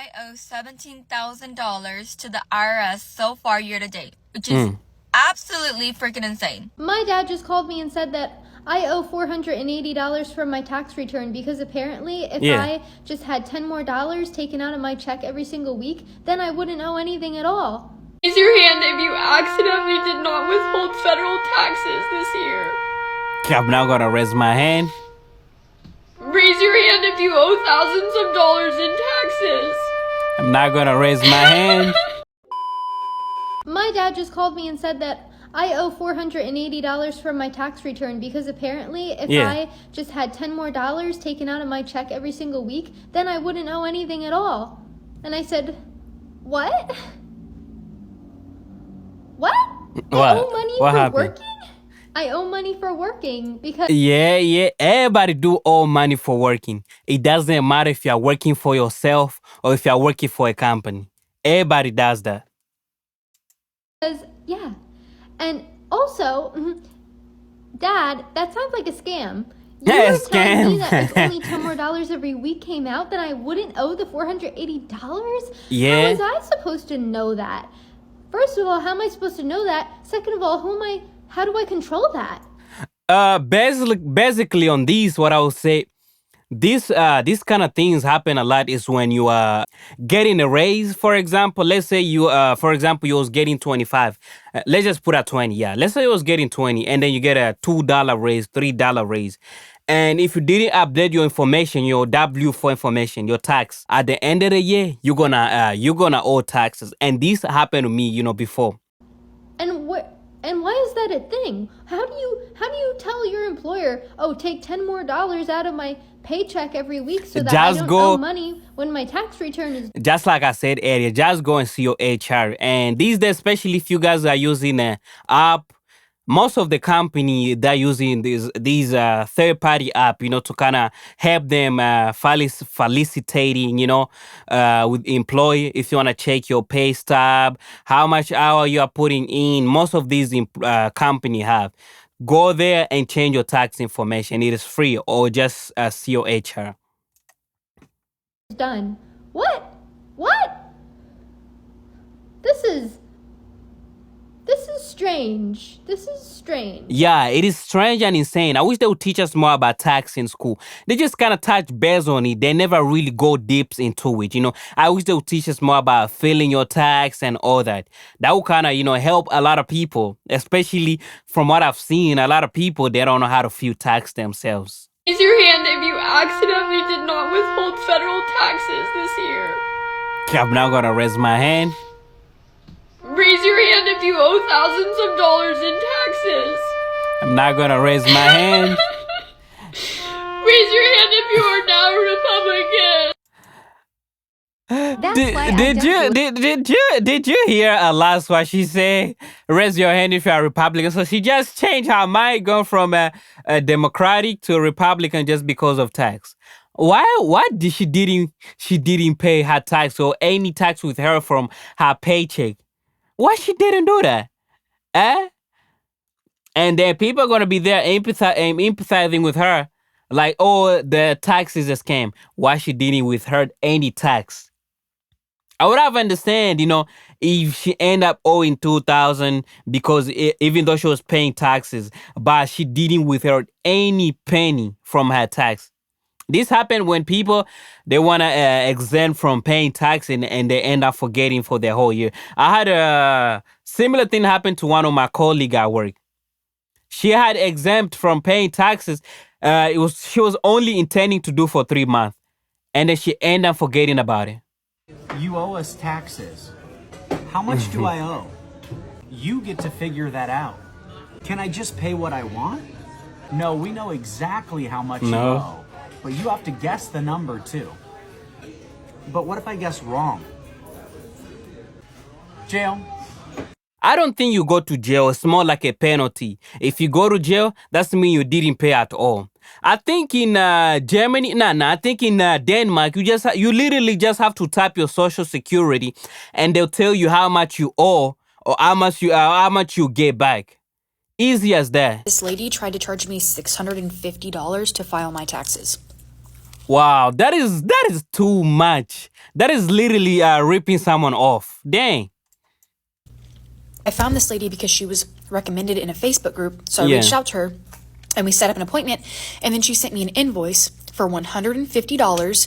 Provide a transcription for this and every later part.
I owe $17,000 to the IRS so far year to date, which is absolutely freaking insane. My dad just called me and said that I owe $480 from my tax return because apparently if I just had $10 more taken out of my check every single week, then I wouldn't owe anything at all. Raise your hand if you accidentally did not withhold federal taxes this year. I'm now gonna raise my hand. Raise your hand if you owe thousands of dollars in taxes. I'm not gonna raise my hand. My dad just called me and said that I owe $480 from my tax return because apparently if I just had $10 more taken out of my check every single week, then I wouldn't owe anything at all. And I said, what? What? I owe money for working? I owe money for working because... Yeah. Everybody do owe money for working. It doesn't matter if you're working for yourself or if you're working for a company. Everybody does that. Yeah. And also, Dad, that sounds like a scam. You were telling me that if only $10 more every week came out, then I wouldn't owe the $480? Yeah. How was I supposed to know that? First of all, how am I supposed to know that? Second of all, how do I control that? Basically on these, what I would say, these kind of things happen a lot is when you are getting a raise, for example. Let's say you was getting 25. Let's just put at 20. Yeah. Let's say you was getting 20 and then you get a $2 raise, $3 raise. And if you didn't update your information, your W-4 information, your tax, at the end of the year, you're gonna owe taxes. And this happened to me, before. And why is that a thing? How do you tell your employer, oh, take $10 more out of my paycheck every week so that I don't owe money when my tax return is... Just like I said earlier, just go and see your HR. And these days, especially if you guys are using an app, most of the company they're using these third-party app, to kind of help them felicitating, with employee. If you want to check your pay stub, how much hour you are putting in, most of these company have. Go there and change your tax information. It is free, or just see your HR. Done. What? This is strange. This is strange. Yeah, it is strange and insane. I wish they would teach us more about tax in school. They just kind of touch base on it. They never really go deep into it, I wish they would teach us more about filing your tax and all that. That would kind of, help a lot of people, especially from what I've seen, a lot of people, they don't know how to file tax themselves. Raise your hand if you accidentally did not withhold federal taxes this year. I'm now gonna raise my hand. Raise your hand if you owe thousands of dollars in taxes. I'm not gonna raise my hand. Raise your hand if you are now Republican. Did you hear last what she said? Raise your hand if you are Republican. So she just changed her mind, going from a Democratic to a Republican just because of tax. Why did she didn't pay her tax or any tax with her from her paycheck? Why she didn't do that? And then people are gonna be there empathizing with her, like, oh, the tax is a scam. Why she didn't withhold any tax? I would have understand, if she end up owing $2,000 because even though she was paying taxes, but she didn't withhold any penny from her tax. This happened when people, they want to exempt from paying tax and they end up forgetting for their whole year. I had a similar thing happen to one of my colleagues at work. She had exempt from paying taxes. She was only intending to do for 3 months. And then she ended up forgetting about it. You owe us taxes. How much do I owe? You get to figure that out. Can I just pay what I want? No, we know exactly how much you owe. But you have to guess the number too. But what if I guess wrong? Jail. I don't think you go to jail. It's more like a penalty. If you go to jail, that means you didn't pay at all. I think in Germany, I think in Denmark, you literally just have to type your social security, and they'll tell you how much you owe or how much you get back. Easy as that. This lady tried to charge me $650 to file my taxes. Wow, that is too much. That is literally ripping someone off. Dang. I found this lady because she was recommended in a Facebook group, so I Yeah. reached out to her and we set up an appointment, and then she sent me an invoice for $150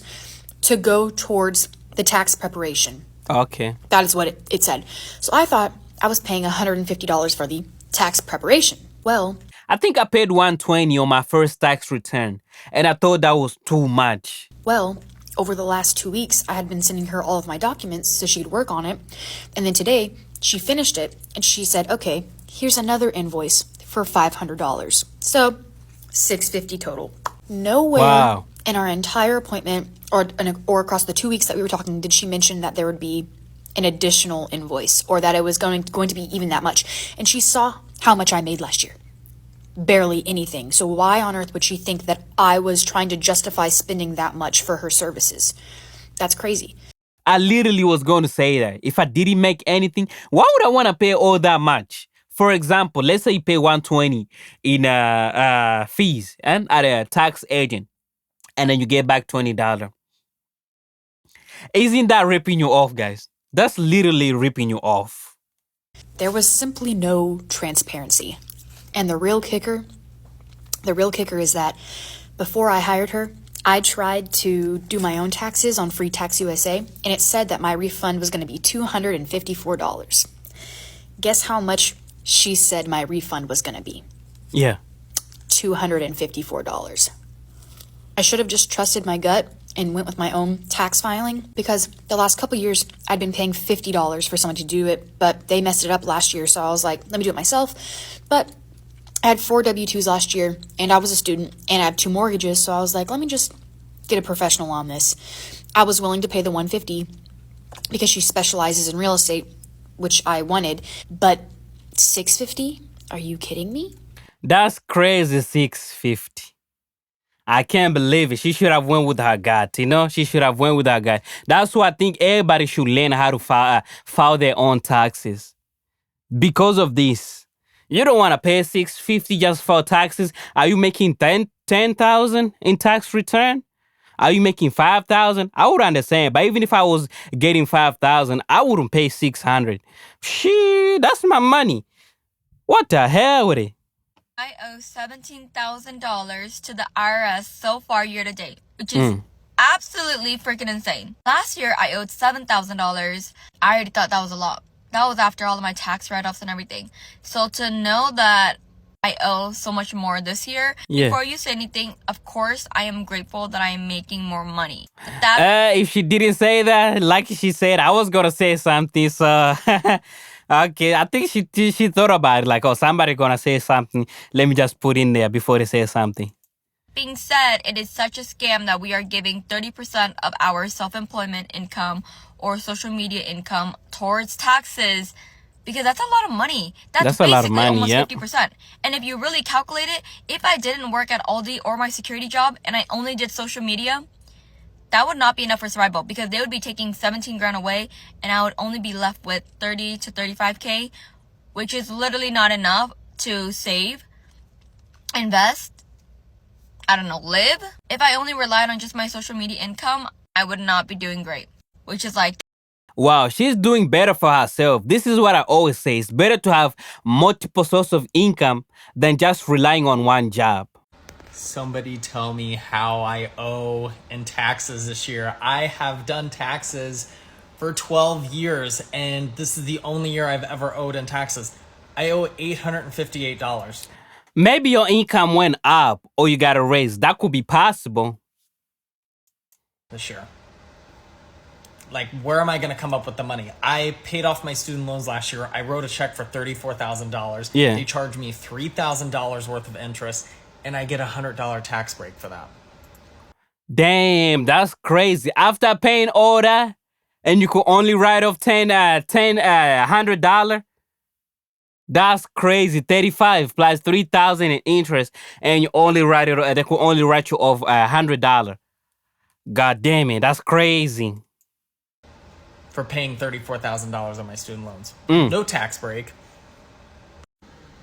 to go towards the tax preparation. Okay. That is what it said. So I thought I was paying $150 for the tax preparation. Well, I think I paid $120 on my first tax return, and I thought that was too much. over the last 2 weeks, I had been sending her all of my documents so she'd work on it. And then today, she finished it and she said, okay, here's another invoice for $500. So $650 total. Nowhere in our entire appointment or across the 2 weeks that we were talking did she mention that there would be an additional invoice or that it was going to be even that much. And she saw how much I made last year. Barely anything. So why on earth would she think that I was trying to justify spending that much for her services? That's crazy. I literally was going to say that. If I didn't make anything, why would I want to pay all that much? For example, let's say you pay $120 in fees and at a tax agent, and then you get back $20. Isn't that ripping you off, guys? That's literally ripping you off. There was simply no transparency. And the real kicker is that before I hired her, I tried to do my own taxes on Free Tax USA, and it said that my refund was going to be $254. Guess how much she said my refund was going to be? Yeah. $254. I should have just trusted my gut and went with my own tax filing, because the last couple years I'd been paying $50 for someone to do it, but they messed it up last year, so I was like, let me do it myself. But I had 4 W-2s last year, and I was a student, and I have 2 mortgages, so I was like, let me just get a professional on this. I was willing to pay the $150 because she specializes in real estate, which I wanted, but $650? Are you kidding me? That's crazy, $650. I can't believe it. She should have went with her gut, you know? She should have went with her gut. That's why I think everybody should learn how to file their own taxes. Because of this. You don't want to pay $650 just for taxes. Are you making $10,000 in tax return? Are you making $5,000? I would understand, but even if I was getting $5,000, I wouldn't pay $600. Shit, that's my money. What the hell with it? I owe $17,000 to the IRS so far year to date, which is absolutely freaking insane. Last year, I owed $7,000. I already thought that was a lot. That was after all of my tax write-offs and everything. So to know that I owe so much more this year, before you say anything, of course, I am grateful that I am making more money. If she didn't say that, like she said, I was going to say something, so... Okay, I think she thought about it, like, oh, somebody gonna say something. Let me just put in there before they say something. Being said, it is such a scam that we are giving 30% of our self-employment income or social media income towards taxes, because that's a lot of money. That's a lot of money, almost 50%. And if you really calculate it, if I didn't work at Aldi or my security job and I only did social media, that would not be enough for survival, because they would be taking 17 grand away and I would only be left with 30 to 35K, which is literally not enough to save, invest, I don't know, live. If I only relied on just my social media income, I would not be doing great, which is like... Wow, she's doing better for herself. This is what I always say. It's better to have multiple sources of income than just relying on one job. Somebody tell me how I owe in taxes this year. I have done taxes for 12 years, and this is the only year I've ever owed in taxes. I owe $858. Maybe your income went up or you got a raise. That could be possible. This year. Like, where am I going to come up with the money? I paid off my student loans last year. I wrote a check for $34,000. Yeah. They charged me $3,000 worth of interest, and I get a $100 tax break for that. Damn, that's crazy. After paying all that, and you could only write off $100. That's crazy. 35 plus 3,000 in interest, and you only write it. They could only write you off $100. God damn it, that's crazy. For paying $34,000 on my student loans. No tax break.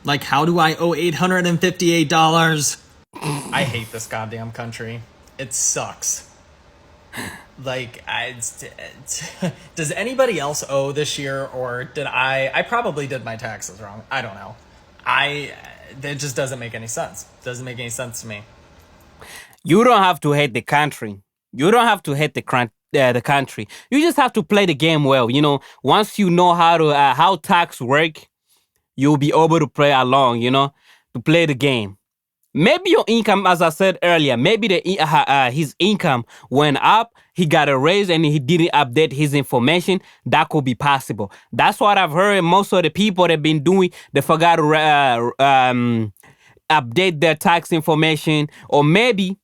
Like, how do I owe $858? I hate this goddamn country. It sucks. Like, does anybody else owe this year, or did I probably did my taxes wrong. I don't know. It just doesn't make any sense. Doesn't make any sense to me. You don't have to hate the country. You don't have to hate the country. You just have to play the game well. You know, once you know how tax work, you'll be able to play along. You know, to play the game. Maybe your income, as I said earlier, maybe his income went up. He got a raise and he didn't update his information. That could be possible. That's what I've heard. Most of the people that have been doing, they forgot to update their tax information, or maybe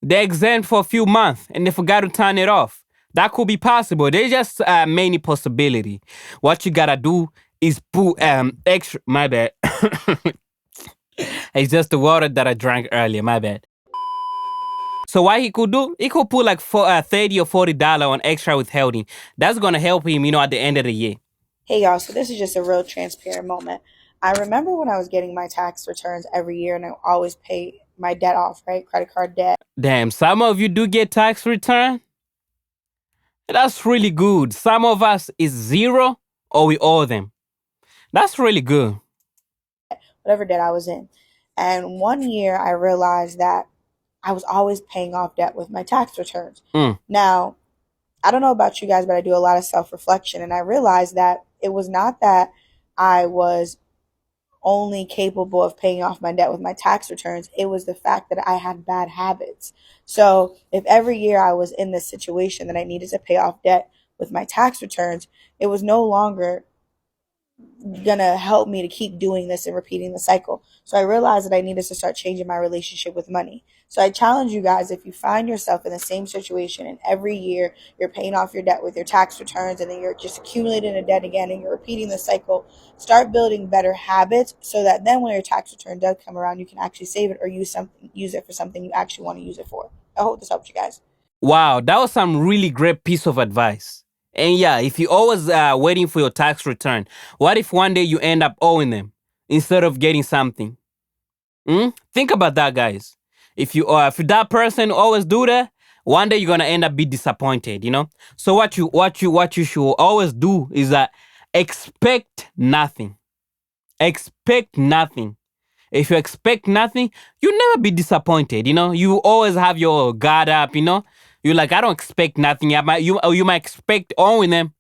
they're exempt for a few months and they forgot to turn it off. That could be possible. There's just many possibility. What you gotta do is put extra. My bad. It's just the water that I drank earlier. My bad. So what he could do, he could put like $30 or $40 on extra withholding. That's gonna help him, you know, at the end of the year. Hey y'all, so this is just a real transparent moment. I remember when I was getting my tax returns every year and I always pay my debt off, right? Credit card debt. Damn, some of you do get tax return? That's really good. Some of us is zero or we owe them. That's really good. Whatever debt I was in. And one year I realized that I was always paying off debt with my tax returns. Now, I don't know about you guys, but I do a lot of self-reflection. And I realized that it was not that I was only capable of paying off my debt with my tax returns. It was the fact that I had bad habits. So if every year I was in this situation that I needed to pay off debt with my tax returns, it was no longer gonna help me to keep doing this and repeating the cycle. So I realized that I needed to start changing my relationship with money. So I challenge you guys, if you find yourself in the same situation and every year you're paying off your debt with your tax returns and then you're just accumulating a debt again and you're repeating the cycle, start building better habits so that then when your tax return does come around, you can actually save it or use it for something you actually want to use it for. I hope this helps you guys. Wow, that was some really great piece of advice. And yeah, if you're always waiting for your tax return, what if one day you end up owing them instead of getting something? Think about that, guys. If that person always do that, one day you're gonna end up be disappointed. You know. So what you should always do is expect nothing. Expect nothing. If you expect nothing, you never be disappointed. You know. You always have your guard up. You know. You're like, I don't expect nothing. You might expect owing them,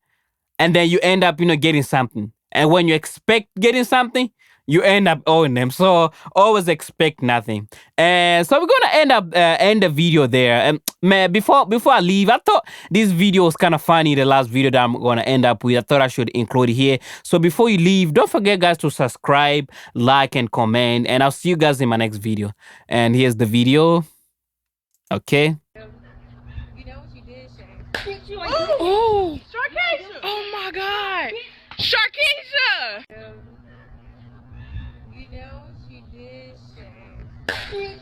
and then you end up, you know, getting something. And when you expect getting something, you end up owing them. So always expect nothing. And so we're gonna end the video there. And man, before I leave, I thought this video was kind of funny. The last video that I'm gonna end up with, I thought I should include it here. So before you leave, don't forget, guys, to subscribe, like, and comment. And I'll see you guys in my next video. And here's the video. Okay. Oh, Sharkeisha! Oh my God, Sharkeisha! You know she did say.